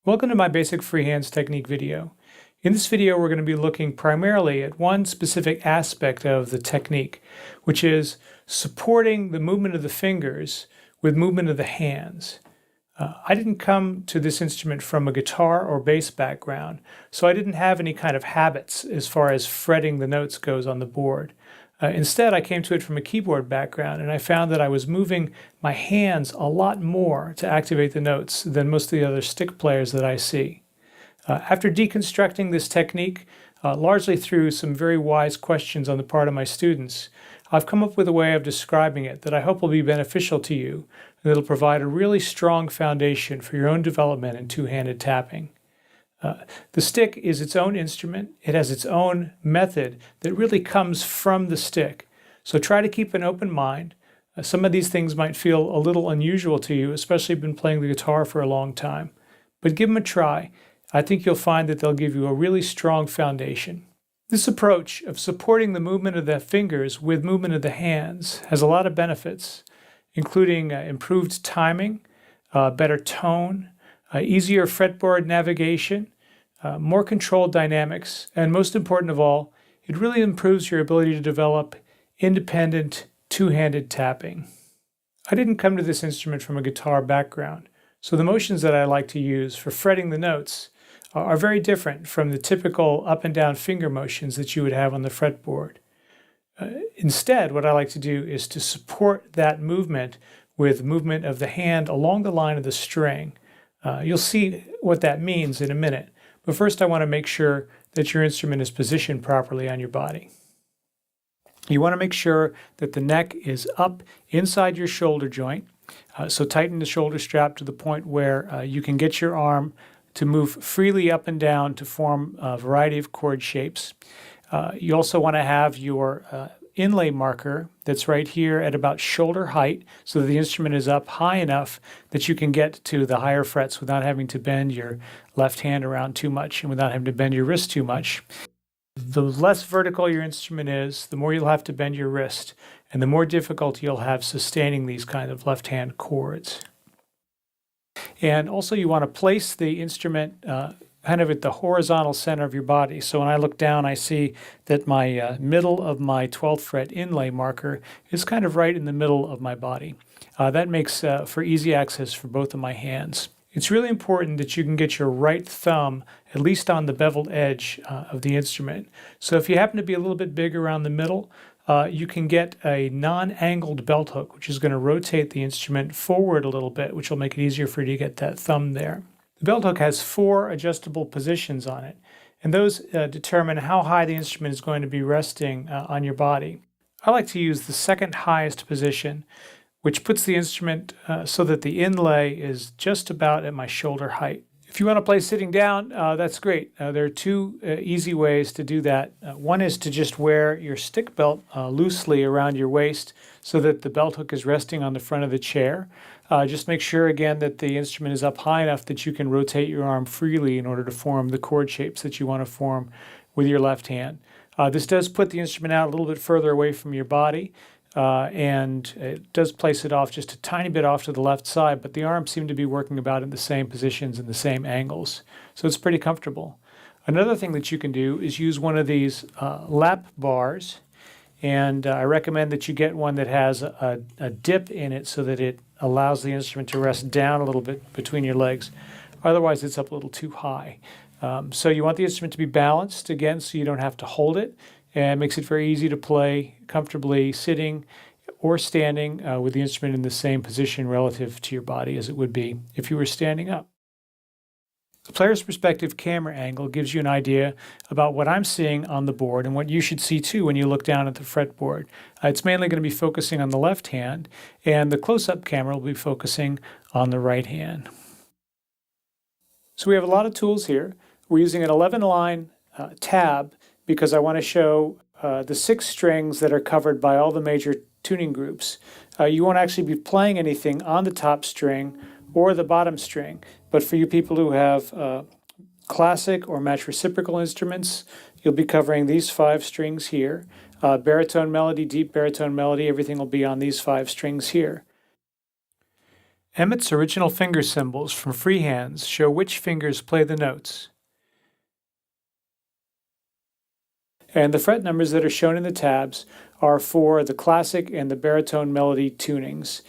Welcome to my basic free hands technique video. In this video, we're going to be looking primarily at one specific aspect of the technique, which is supporting the movement of the fingers with movement of the hands. I didn't come to this instrument from a guitar or bass background, so I didn't have any kind of habits as far as fretting the notes goes on the board. Instead, I came to it from a keyboard background, and I found that I was moving my hands a lot more to activate the notes than most of the other stick players that I see. After deconstructing this technique, largely through some very wise questions on the part of my students, I've come up with a way of describing it that I hope will be beneficial to you, and that'll provide a really strong foundation for your own development in two-handed tapping. The stick is its own instrument. It has its own method that really comes from the stick. So try to keep an open mind. Some of these things might feel a little unusual to you, especially if you've been playing the guitar for a long time. But give them a try. I think you'll find that they'll give you a really strong foundation. This approach of supporting the movement of the fingers with movement of the hands has a lot of benefits, including improved timing, better tone, easier fretboard navigation, more controlled dynamics, and most important of all, it really improves your ability to develop independent, two-handed tapping. I didn't come to this instrument from a guitar background, so the motions that I like to use for fretting the notes are very different from the typical up and down finger motions that you would have on the fretboard. Instead, what I like to do is to support that movement with movement of the hand along the line of the string. You'll see what that means in a minute. But first I want to make sure that your instrument is positioned properly on your body. You want to make sure that the neck is up inside your shoulder joint. So tighten the shoulder strap to the point where you can get your arm to move freely up and down to form a variety of chord shapes. You also want to have your inlay marker that's right here at about shoulder height so that the instrument is up high enough that you can get to the higher frets without having to bend your left hand around too much and without having to bend your wrist too much. The less vertical your instrument is, the more you'll have to bend your wrist and the more difficulty you'll have sustaining these kind of left-hand chords. And also you want to place the instrument kind of at the horizontal center of your body. So when I look down, I see that my middle of my 12th fret inlay marker is kind of right in the middle of my body. That makes for easy access for both of my hands. It's really important that you can get your right thumb at least on the beveled edge of the instrument. So if you happen to be a little bit big around the middle, you can get a non-angled belt hook, which is going to rotate the instrument forward a little bit, which will make it easier for you to get that thumb there. The belt hook has 4 adjustable positions on it, and those determine how high the instrument is going to be resting on your body. I like to use the second highest position, which puts the instrument so that the inlay is just about at my shoulder height. If you want to play sitting down, that's great. There are 2 easy ways to do that. One is to just wear your stick belt loosely around your waist so that the belt hook is resting on the front of the chair. Just make sure again that the instrument is up high enough that you can rotate your arm freely in order to form the chord shapes that you want to form with your left hand. This does put the instrument out a little bit further away from your body. And it does place it off just a tiny bit off to the left side, but the arms seem to be working about in the same positions and the same angles. So it's pretty comfortable. Another thing that you can do is use one of these lap bars, and I recommend that you get one that has a dip in it so that it allows the instrument to rest down a little bit between your legs. Otherwise, it's up a little too high. So you want the instrument to be balanced, again, so you don't have to hold it. And it makes it very easy to play comfortably sitting or standing with the instrument in the same position relative to your body as it would be if you were standing up. The player's perspective camera angle gives you an idea about what I'm seeing on the board and what you should see too when you look down at the fretboard. It's mainly going to be focusing on the left hand, and the close-up camera will be focusing on the right hand. So we have a lot of tools here. We're using an 11-line tab because I want to show the 6 strings that are covered by all the major tuning groups. You won't actually be playing anything on the top string or the bottom string, but for you people who have classic or match reciprocal instruments, you'll be covering these 5 strings here. Baritone melody, deep baritone melody, everything will be on these 5 strings here. Emmett's original finger symbols from freehands show which fingers play the notes. And the fret numbers that are shown in the tabs are for the classic and the baritone melody tunings.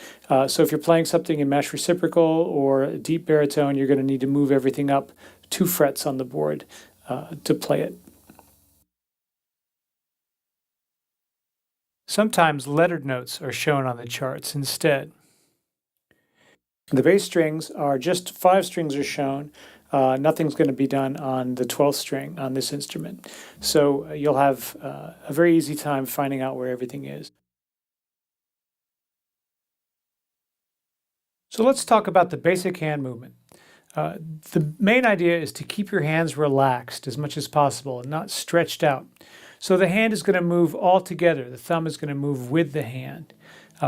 So if you're playing something in mash reciprocal or deep baritone, you're going to need to move everything up 2 frets on the board to play it. Sometimes lettered notes are shown on the charts instead. The bass strings are just 5 strings are shown. Nothing's going to be done on the 12th string on this instrument. So you'll have a very easy time finding out where everything is. So let's talk about the basic hand movement. The main idea is to keep your hands relaxed as much as possible and not stretched out. So the hand is going to move all together. The thumb is going to move with the hand.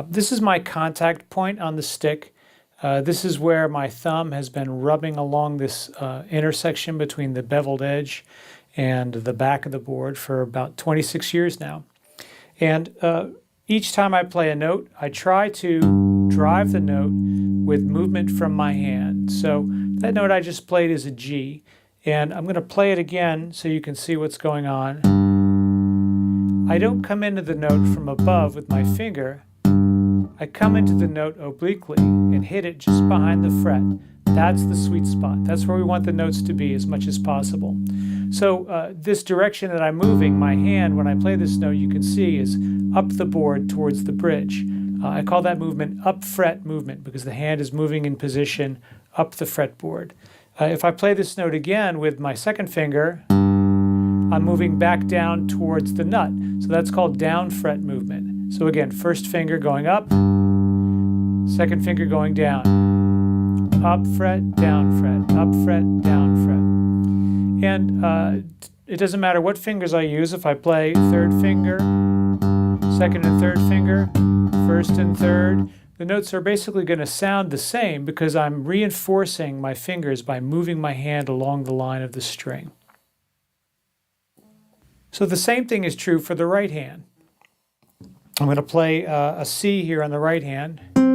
This is my contact point on the stick. This is where my thumb has been rubbing along this intersection between the beveled edge and the back of the board for about 26 years now. And each time I play a note, I try to drive the note with movement from my hand. So that note I just played is a G, and I'm going to play it again so you can see what's going on. I don't come into the note from above with my finger. I come into the note obliquely and hit it just behind the fret. That's the sweet spot. That's where we want the notes to be as much as possible. So this direction that I'm moving my hand when I play this note, you can see, is up the board towards the bridge. I call that movement up fret movement because the hand is moving in position up the fretboard. If I play this note again with my second finger, I'm moving back down towards the nut. So that's called down fret movement. So again, first finger going up, second finger going down. Up fret, down fret, up fret, down fret. And it doesn't matter what fingers I use. If I play third finger, second and third finger, first and third, the notes are basically going to sound the same because I'm reinforcing my fingers by moving my hand along the line of the string. So the same thing is true for the right hand. I'm going to play a C here on the right hand. And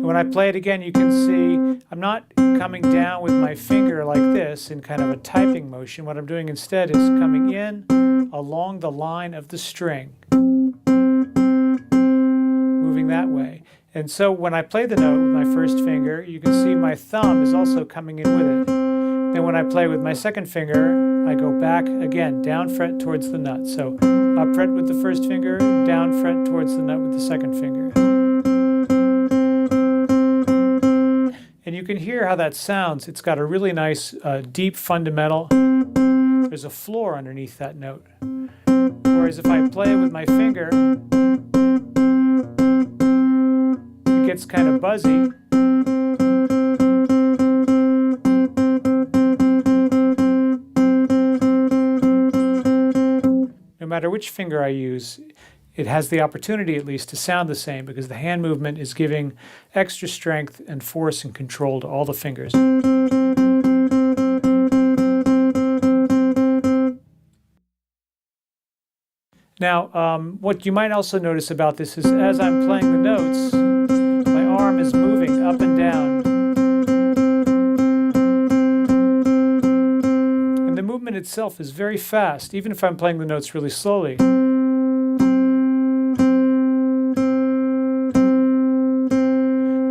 when I play it again, you can see I'm not coming down with my finger like this in kind of a typing motion. What I'm doing instead is coming in along the line of the string, moving that way. And so when I play the note with my first finger, you can see my thumb is also coming in with it. Then when I play with my second finger, I go back again, down fret towards the nut. So up fret with the first finger, down fret towards the nut with the second finger. And you can hear how that sounds. It's got a really nice deep fundamental. There's a floor underneath that note. Whereas if I play it with my finger, it gets kind of buzzy. No matter which finger I use, it has the opportunity at least to sound the same because the hand movement is giving extra strength and force and control to all the fingers. Now, what you might also notice about this is as I'm playing the notes, my arm is moving up and down. And the movement itself is very fast, even if I'm playing the notes really slowly.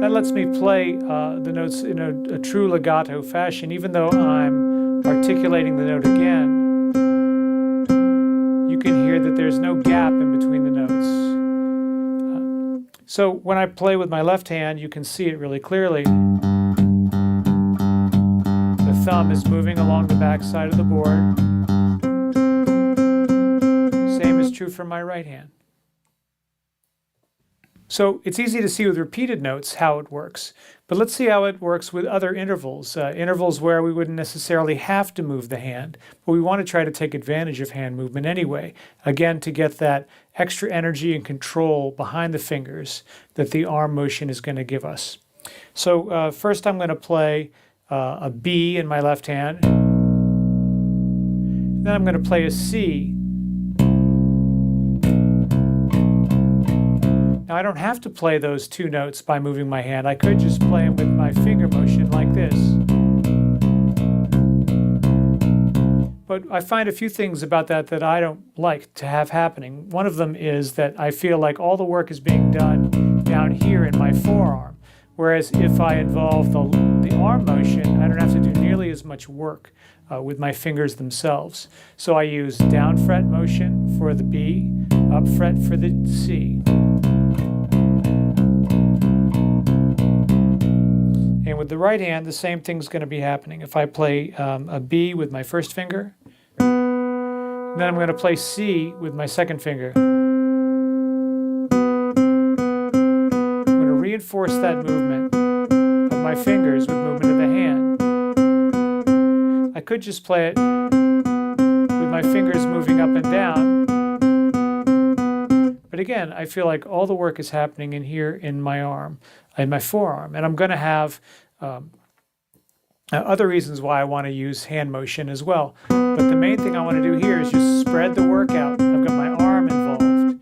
That lets me play the notes in a true legato fashion, even though I'm articulating the note again. You can hear that there's no gap in between the notes. So when I play with my left hand, you can see it really clearly. The thumb is moving along the back side of the board. Same is true for my right hand. So it's easy to see with repeated notes how it works, but let's see how it works with other intervals, intervals where we wouldn't necessarily have to move the hand, but we want to try to take advantage of hand movement anyway, again to get that extra energy and control behind the fingers that the arm motion is going to give us. So first I'm going to play a B in my left hand, then I'm going to play a C. Now I don't have to play those two notes by moving my hand. I could just play them with my finger motion like this. But I find a few things about that that I don't like to have happening. One of them is that I feel like all the work is being done down here in my forearm. Whereas if I involve the arm motion, I don't have to do nearly as much work with my fingers themselves. So I use down fret motion for the B, up fret for the C. And with the right hand, the same thing's going to be happening. If I play a B with my first finger, then I'm going to play C with my second finger. I'm going to reinforce that movement of my fingers with movement of the hand. I could just play it with my fingers moving up and down. But again, I feel like all the work is happening in here in my arm, in my forearm. And I'm going to have other reasons why I want to use hand motion as well. But the main thing I want to do here is just spread the work out. I've got my arm involved.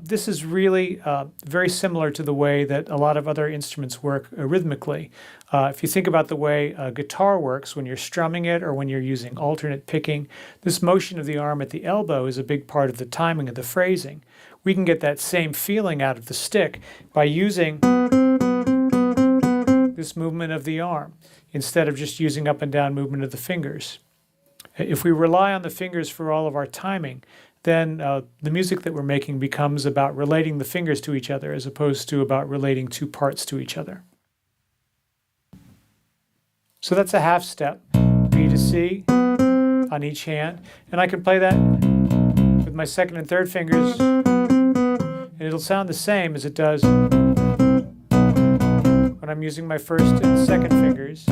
This is really very similar to the way that a lot of other instruments work rhythmically. If you think about the way a guitar works when you're strumming it or when you're using alternate picking, this motion of the arm at the elbow is a big part of the timing of the phrasing. We can get that same feeling out of the stick by using this movement of the arm instead of just using up and down movement of the fingers. If we rely on the fingers for all of our timing, then the music that we're making becomes about relating the fingers to each other as opposed to about relating two parts to each other. So that's a half step, B to C on each hand, and I can play that with my second and third fingers, and it'll sound the same as it does when I'm using my first and second fingers.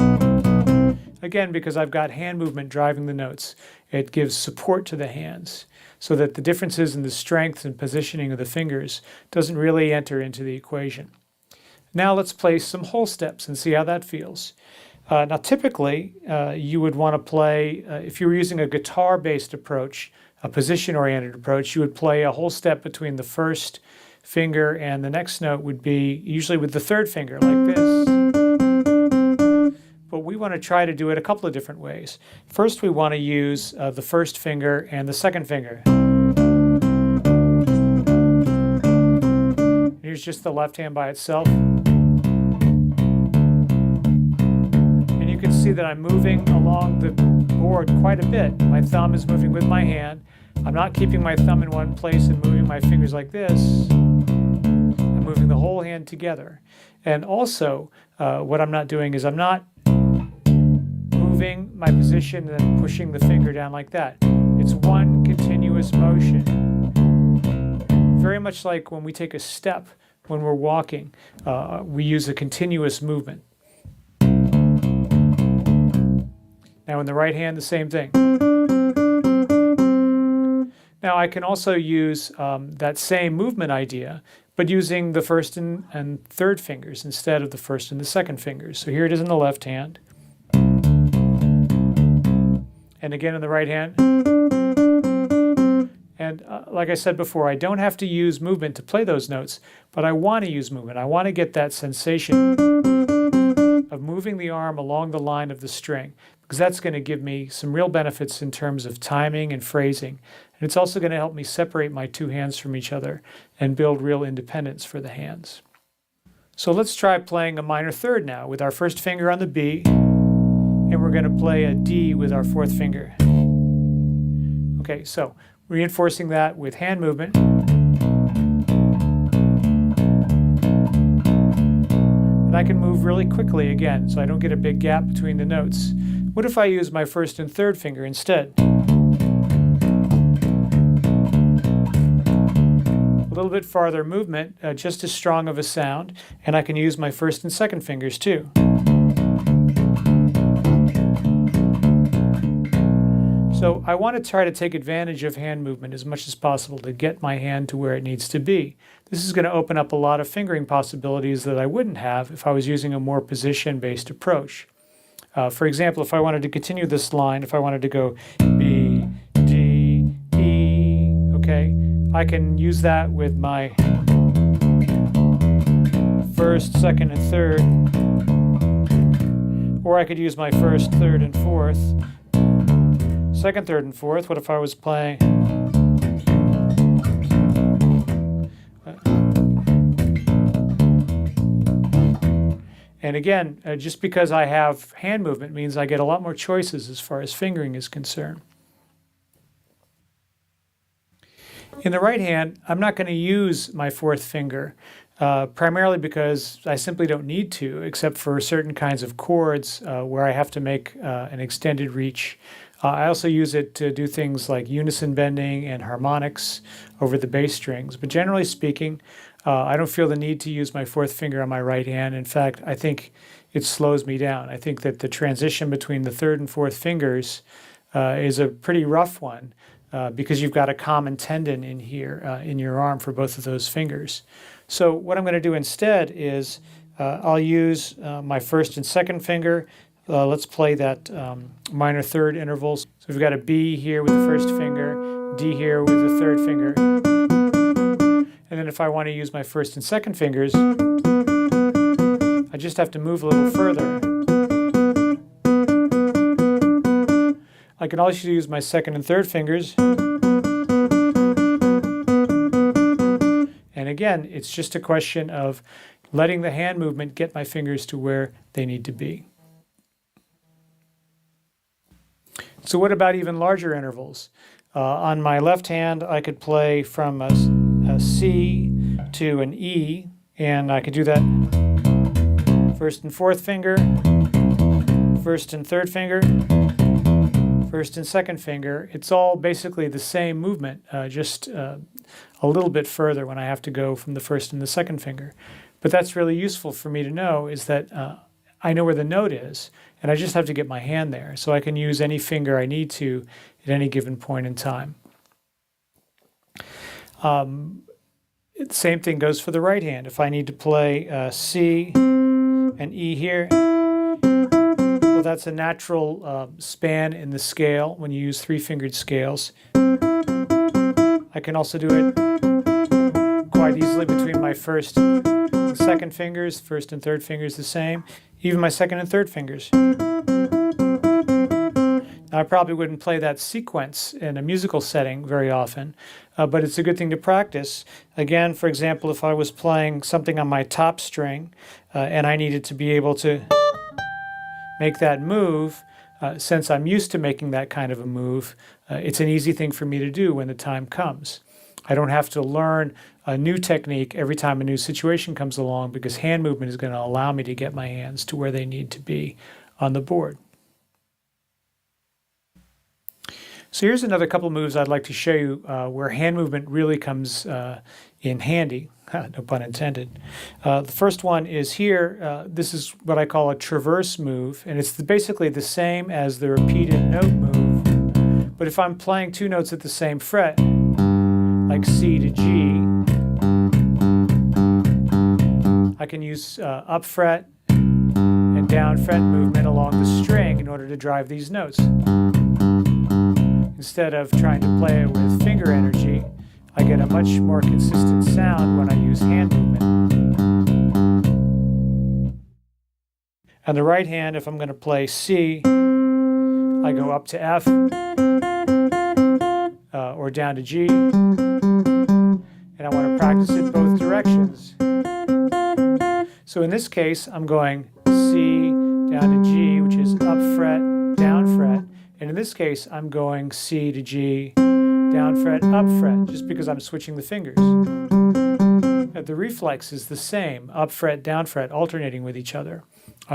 Again, because I've got hand movement driving the notes, it gives support to the hands so that the differences in the strength and positioning of the fingers doesn't really enter into the equation. Now let's play some whole steps and see how that feels. Now typically you would want to play, if you were using a guitar-based approach, a position-oriented approach, you would play a whole step between the first finger and the next note would be usually with the third finger like this. But we want to try to do it a couple of different ways. First we want to use the first finger and the second finger. Here's just the left hand by itself. And you can see that I'm moving along the board quite a bit. My thumb is moving with my hand. I'm not keeping my thumb in one place and moving my fingers like this. I'm moving the whole hand together. And also, what I'm not doing is I'm not moving my position and then pushing the finger down like that. It's one continuous motion. Very much like when we take a step when we're walking, we use a continuous movement. Now in the right hand, the same thing. Now I can also use that same movement idea, but using the first and third fingers instead of the first and the second fingers. So here it is in the left hand. And again in the right hand. And like I said before, I don't have to use movement to play those notes, but I want to use movement. I want to get that sensation of moving the arm along the line of the string, because that's going to give me some real benefits in terms of timing and phrasing. And it's also going to help me separate my two hands from each other and build real independence for the hands. So let's try playing a minor third now with our first finger on the B, and we're going to play a D with our fourth finger. Okay, so reinforcing that with hand movement. And I can move really quickly again, so I don't get a big gap between the notes. What if I use my first and third finger instead? A little bit farther movement, just as strong of a sound, and I can use my first and second fingers too. So I want to try to take advantage of hand movement as much as possible to get my hand to where it needs to be. This is going to open up a lot of fingering possibilities that I wouldn't have if I was using a more position-based approach. For example, if I wanted to continue this line, if I wanted to go B, D, E, okay, I can use that with my first, second, and third. Or I could use my first, third, and fourth. Second, third, and fourth. What if I was playing? And again, just because I have hand movement means I get a lot more choices as far as fingering is concerned. In the right hand, I'm not going to use my fourth finger, primarily because I simply don't need to, except for certain kinds of chords where I have to make an extended reach. I also use it to do things like unison bending and harmonics over the bass strings. But generally speaking, I don't feel the need to use my fourth finger on my right hand. In fact, I think it slows me down. I think that the transition between the third and fourth fingers is a pretty rough one because you've got a common tendon in here in your arm for both of those fingers. So what I'm going to do instead is I'll use my first and second finger. Let's play that minor third intervals. So we've got a B here with the first finger, D here with the third finger. And then if I want to use my first and second fingers, I just have to move a little further. I can also use my second and third fingers. And again, it's just a question of letting the hand movement get my fingers to where they need to be. So what about even larger intervals? On my left hand, I could play from a C to an E, and I could do that first and fourth finger, first and third finger, first and second finger. It's all basically the same movement, just a little bit further when I have to go from the first and the second finger. But that's really useful for me to know is that I know where the note is, and I just have to get my hand there. So I can use any finger I need to at any given point in time. Same thing goes for the right hand. If I need to play C and E here, well, that's a natural span in the scale when you use three-fingered scales. I can also do it quite easily between my first and second fingers, first and third fingers the same, even my second and third fingers. Now, I probably wouldn't play that sequence in a musical setting very often, but it's a good thing to practice. Again, for example, if I was playing something on my top string and I needed to be able to make that move, since I'm used to making that kind of a move, it's an easy thing for me to do when the time comes. I don't have to learn a new technique every time a new situation comes along because hand movement is going to allow me to get my hands to where they need to be on the board. So here's another couple moves I'd like to show you where hand movement really comes in handy, no pun intended. The first one is here. This is what I call a traverse move, and it's basically the same as the repeated note move. But if I'm playing two notes at the same fret, like C to G, I can use up fret and down fret movement along the string in order to drive these notes. Instead of trying to play it with finger energy, I get a much more consistent sound when I use hand movement. On the right hand, if I'm going to play C, I go up to F or down to G, and I want to practice it both directions. So in this case, I'm going C down to G, which is up fret, down fret. And in this case, I'm going C to G, down fret, up fret, just because I'm switching the fingers. The reflex is the same, up fret, down fret, alternating with each other.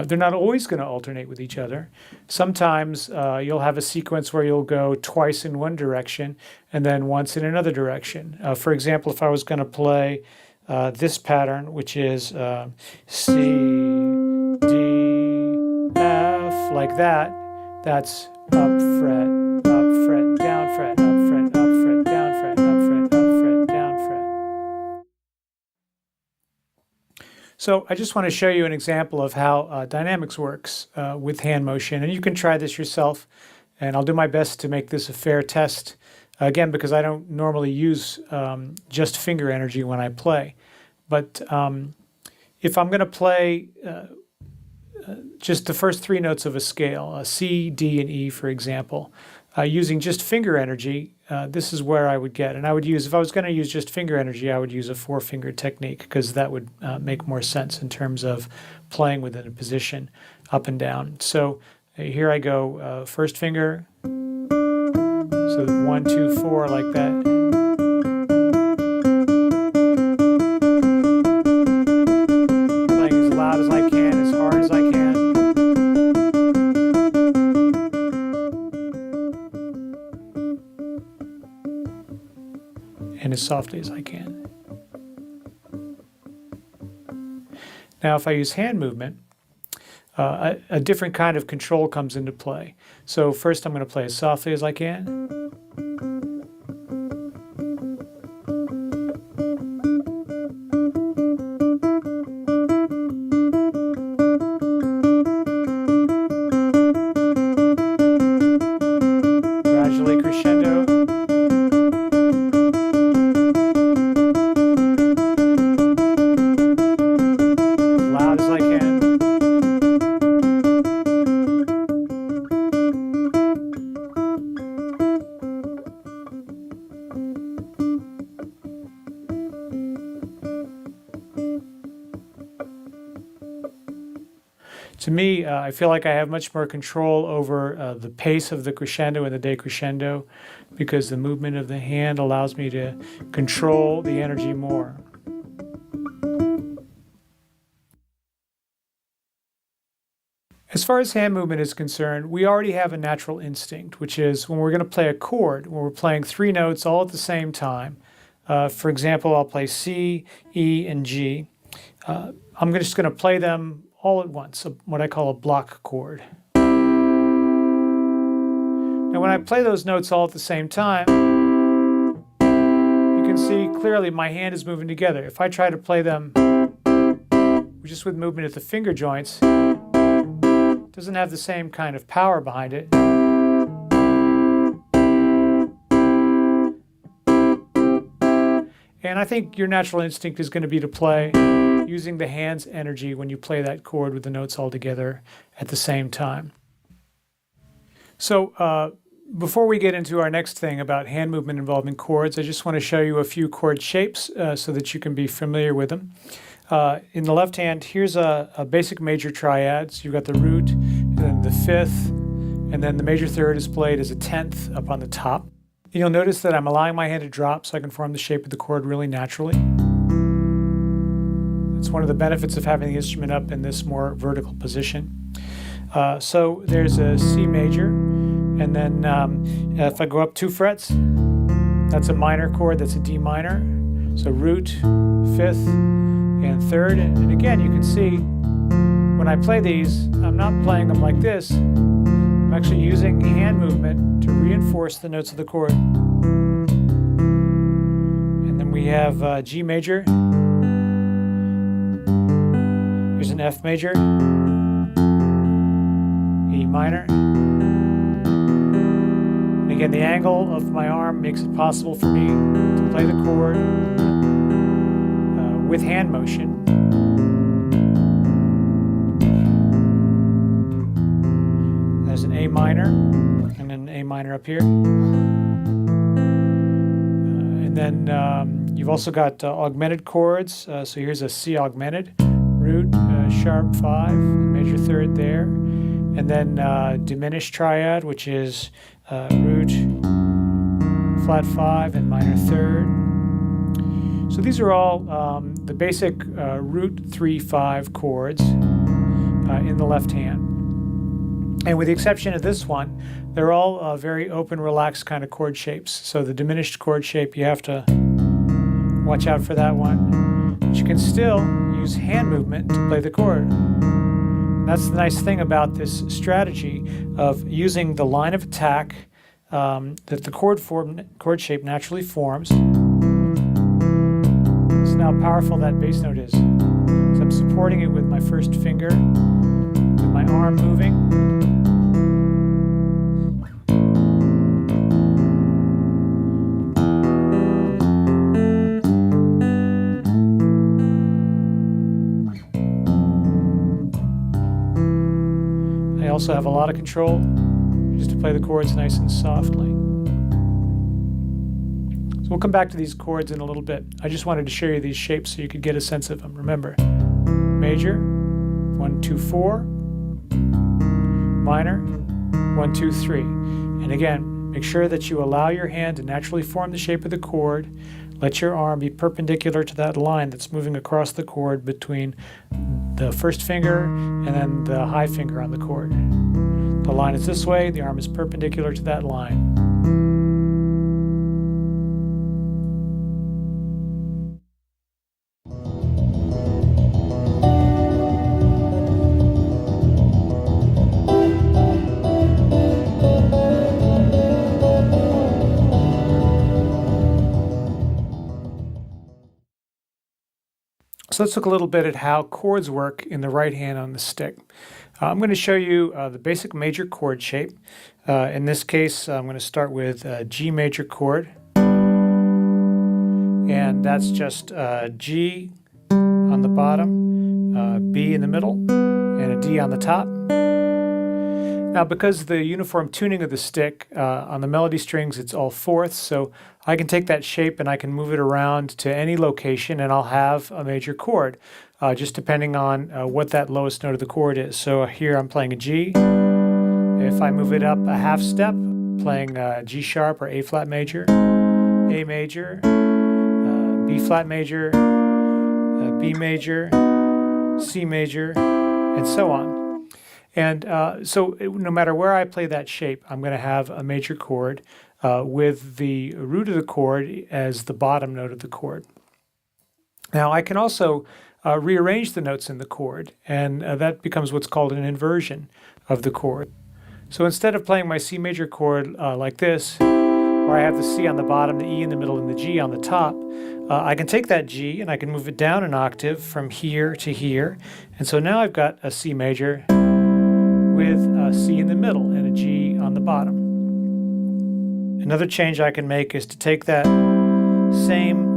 They're not always going to alternate with each other. Sometimes you'll have a sequence where you'll go twice in one direction and then once in another direction. For example, if I was going to play this pattern, which is C, D, F, like that, that's up fret, down fret, up fret, down fret, up fret, down fret. So I just want to show you an example of how dynamics works with hand motion, and you can try this yourself, and I'll do my best to make this a fair test, again, because I don't normally use just finger energy when I play. But if I'm going to play just the first three notes of a scale, C, D, and E, for example, using just finger energy, this is where I would get. And I would use, if I was going to use just finger energy, I would use a four-finger technique, because that would make more sense in terms of playing within a position up and down. So here I go, first finger, so 1, 2, 4, like that. Playing as loud as I can, as hard as I can. And as softly as I can. Now if I use hand movement, a different kind of control comes into play. So first I'm going to play as softly as I can. Gradually crescendo. As loud as I can. To me, I feel like I have much more control over the pace of the crescendo and the decrescendo, because the movement of the hand allows me to control the energy more. As far as hand movement is concerned, we already have a natural instinct, which is when we're going to play a chord, when we're playing three notes all at the same time. For example, I'll play C, E, and G. I'm just going to play them all at once, what I call a block chord. Now when I play those notes all at the same time, you can see clearly my hand is moving together. If I try to play them just with movement at the finger joints, it doesn't have the same kind of power behind it. And I think your natural instinct is going to be to play using the hand's energy when you play that chord with the notes all together at the same time. So before we get into our next thing about hand movement involving chords, I just want to show you a few chord shapes so that you can be familiar with them. In the left hand, here's a basic major triad. So you've got the root, and then the fifth, and then the major third is played as a tenth up on the top. You'll notice that I'm allowing my hand to drop so I can form the shape of the chord really naturally. It's one of the benefits of having the instrument up in this more vertical position. So there's a C major, and then if I go up 2 frets, that's a minor chord, that's a D minor. So root, fifth, and third. And again, you can see when I play these, I'm not playing them like this. I'm actually using hand movement to reinforce the notes of the chord. And then we have G major. Here's an F major, E minor. And again, the angle of my arm makes it possible for me to play the chord with hand motion. There's an A minor, and then A minor up here. And then you've also got augmented chords. So here's a C augmented, root, sharp 5, major third there. And then diminished triad, which is root, flat 5, and minor third. So these are all the basic root 3-5 chords in the left hand. And with the exception of this one, they're all very open, relaxed kind of chord shapes. So the diminished chord shape, you have to watch out for that one. But you can still use hand movement to play the chord. And that's the nice thing about this strategy of using the line of attack that the chord shape naturally forms. See how powerful that bass note is. So I'm supporting it with my first finger, with my arm moving. also have a lot of control just to play the chords nice and softly. So we'll come back to these chords in a little bit. I just wanted to show you these shapes so you could get a sense of them. Remember, major, 1, 2, 4, minor, 1, 2, 3. And again, make sure that you allow your hand to naturally form the shape of the chord. Let your arm be perpendicular to that line that's moving across the chord between the first finger and then the high finger on the chord. The line is this way, the arm is perpendicular to that line. So let's look a little bit at how chords work in the right hand on the stick. I'm going to show you the basic major chord shape. In this case, I'm going to start with a G major chord. And that's just G on the bottom, B in the middle, and a D on the top. Now, because the uniform tuning of the stick, on the melody strings, it's all fourths, so I can take that shape and I can move it around to any location and I'll have a major chord, just depending on what that lowest note of the chord is. So here I'm playing a G. If I move it up a half step, playing G sharp or A flat major, A major, B flat major, B major, C major, and so on. And so no matter where I play that shape, I'm going to have a major chord with the root of the chord as the bottom note of the chord. Now I can also rearrange the notes in the chord, and that becomes what's called an inversion of the chord. So instead of playing my C major chord like this, where I have the C on the bottom, the E in the middle, and the G on the top, I can take that G and I can move it down an octave from here to here. And so now I've got a C major with a C in the middle and a G on the bottom. Another change I can make is to take that same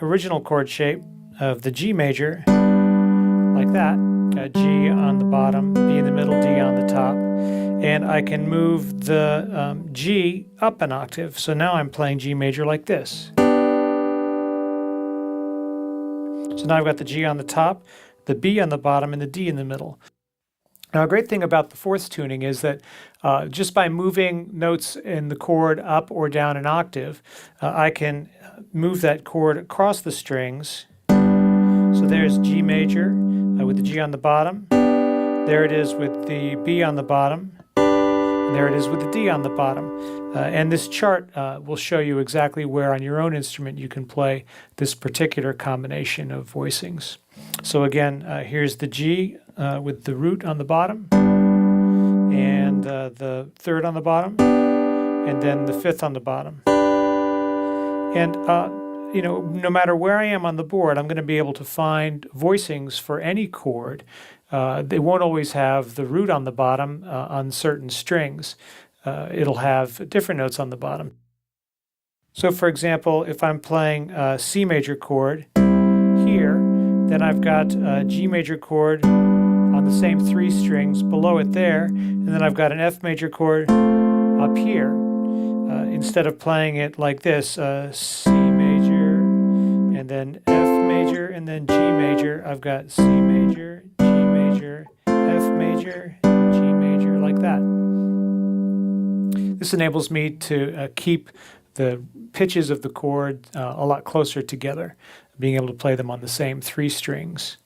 original chord shape of the G major, like that, got G on the bottom, B in the middle, D on the top, and I can move the G up an octave. So now I'm playing G major like this. So now I've got the G on the top, the B on the bottom, and the D in the middle. Now, a great thing about the fourths tuning is that just by moving notes in the chord up or down an octave, I can move that chord across the strings. So there's G major with the G on the bottom. There it is with the B on the bottom. And there it is with the D on the bottom. And this chart will show you exactly where on your own instrument you can play this particular combination of voicings. So again, here's the G with the root on the bottom, and the third on the bottom, and then the fifth on the bottom. And no matter where I am on the board, I'm going to be able to find voicings for any chord. They won't always have the root on the bottom on certain strings. It'll have different notes on the bottom. So for example, if I'm playing a C major chord here, then I've got a G major chord on the same three strings below it there, and then I've got an F major chord up here. Instead of playing it like this, C major, and then F major, and then G major, I've got C major, G major, F major, G major, like that. This enables me to keep the pitches of the chord a lot closer together, being able to play them on the same three strings.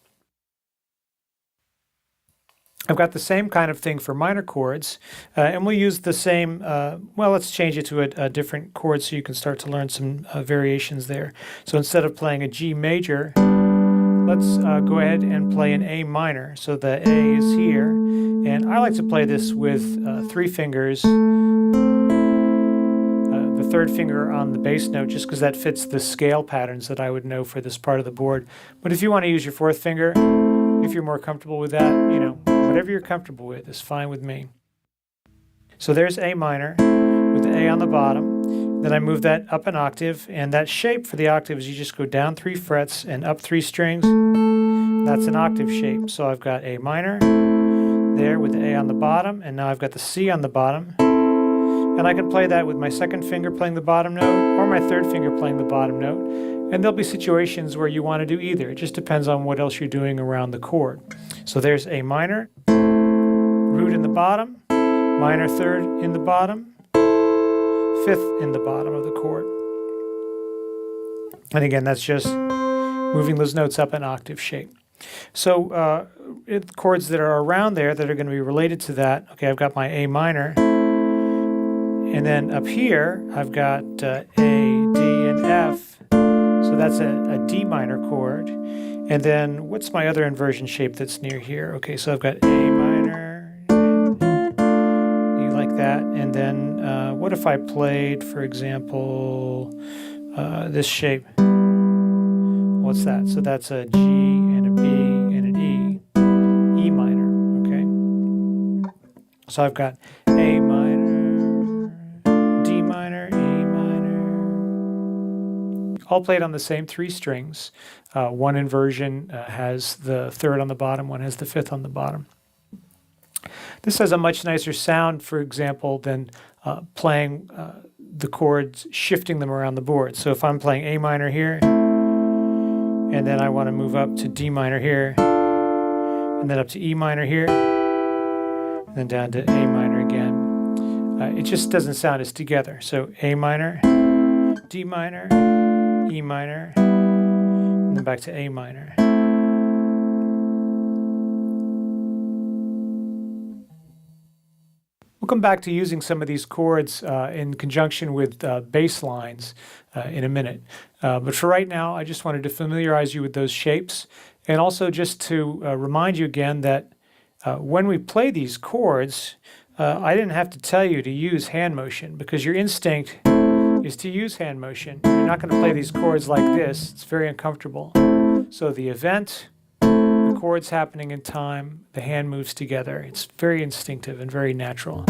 I've got the same kind of thing for minor chords, and we'll use the same, well, let's change it to a different chord so you can start to learn some variations there. So instead of playing a G major, let's go ahead and play an A minor. So the A is here, and I like to play this with three fingers, the third finger on the bass note, just because that fits the scale patterns that I would know for this part of the board. But if you want to use your fourth finger, if you're more comfortable with that, whatever you're comfortable with is fine with me. So there's A minor with the A on the bottom. Then I move that up an octave, and that shape for the octave is you just go down 3 frets and up 3 strings. That's an octave shape. So I've got A minor, there with the A on the bottom, and now I've got the C on the bottom. And I can play that with my second finger playing the bottom note or my third finger playing the bottom note. And there'll be situations where you want to do either. It just depends on what else you're doing around the chord. So there's A minor, root in the bottom, minor third in the bottom, fifth in the bottom of the chord. And again, that's just moving those notes up an octave shape. So chords that are around there that are going to be related to that, okay, I've got my A minor. And then up here, I've got A, D, and F. So that's a D minor chord. And then what's my other inversion shape that's near here? Okay, so I've got A minor, E like that. And then what if I played, for example, this shape? What's that? So that's a G and a B and an E. E minor, okay? So I've got A minor, D minor, E minor. All played on the same three strings. One inversion has the third on the bottom, one has the fifth on the bottom. This has a much nicer sound, for example, than playing the chords, shifting them around the board. So if I'm playing A minor here, and then I want to move up to D minor here, and then up to E minor here, and then down to A minor again. It just doesn't sound as together. So A minor, D minor, E minor, and then back to A minor. We'll come back to using some of these chords in conjunction with bass lines in a minute. But for right now, I just wanted to familiarize you with those shapes, and also just to remind you again that when we play these chords, I didn't have to tell you to use hand motion, because your instinct is to use hand motion. You're not going to play these chords like this. It's very uncomfortable. So the event, the chords happening in time, the hand moves together. It's very instinctive and very natural.